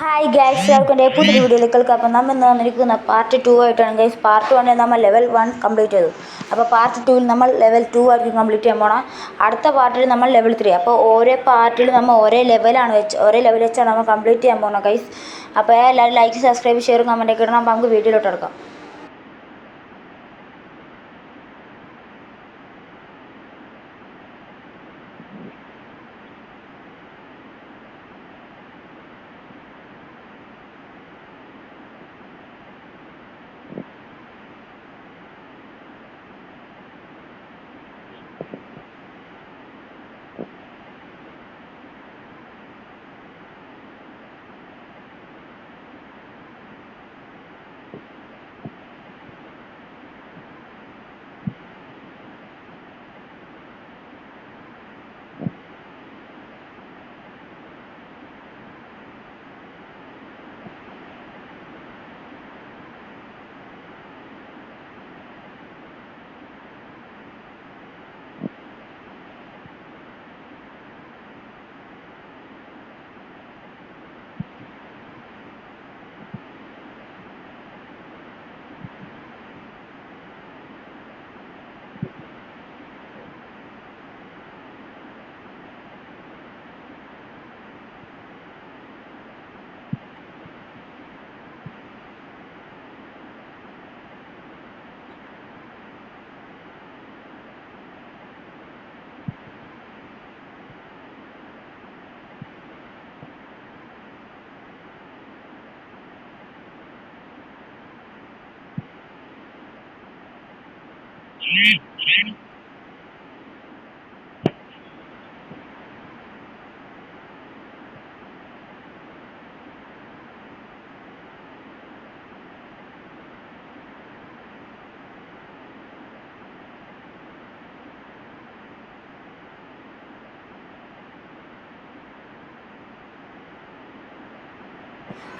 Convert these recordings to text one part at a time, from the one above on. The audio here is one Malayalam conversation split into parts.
ഹായ് ഗൈസ്, എല്ലാവർക്കും എൻ്റെ പുതിയൊരു വീഡിയോയിലേക്ക് കേൾക്കാം. അപ്പോൾ നമ്മൾ ഇന്ന് വന്നിരിക്കുന്ന പാർട്ട് 2 ആയിട്ടാണ് ഗൈസ്. പാർട്ട് 1 നമ്മൾ ലെവൽ 1 കംപ്ലീറ്റ് ചെയ്തു. അപ്പോൾ പാർട്ട് 2 നമ്മൾ ലെവൽ 2 ആയിരിക്കും കംപ്ലീറ്റ് ചെയ്യാൻ പോകണം. അടുത്ത പാർട്ടിൽ നമ്മൾ ലെവൽ 3. അപ്പോൾ ഓരോ പാർട്ടിൽ നമ്മൾ ഒരേ ലെവൽ വെച്ചാണ് നമ്മൾ കംപ്ലീറ്റ് ചെയ്യാൻ പോകുന്നത് ഗൈസ്. അപ്പോൾ എല്ലാവരും ലൈക്ക്, സബ്സ്ക്രൈബ്, ഷെയറും കമൻറ്റൊക്കെ ഇടണം. അപ്പോൾ നമുക്ക് വീഡിയോയിലോട്ട് എടുക്കാം.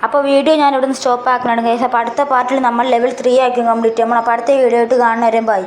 അപ്പോൾ വീഡിയോ ഞാൻ ഇവിടെ നിന്ന് സ്റ്റോപ്പ് ആക്കുന്നുണ്ട് ഗൈസ്. അപ്പോൾ അടുത്ത പാർട്ടിൽ നമ്മൾ ലെവൽ 3 ആയിരിക്കും കംപ്ലീറ്റ് ചെയ്യണം. അപ്പോൾ അടുത്ത വീഡിയോ ആയിട്ട് കാണുന്നവരെ ബൈ.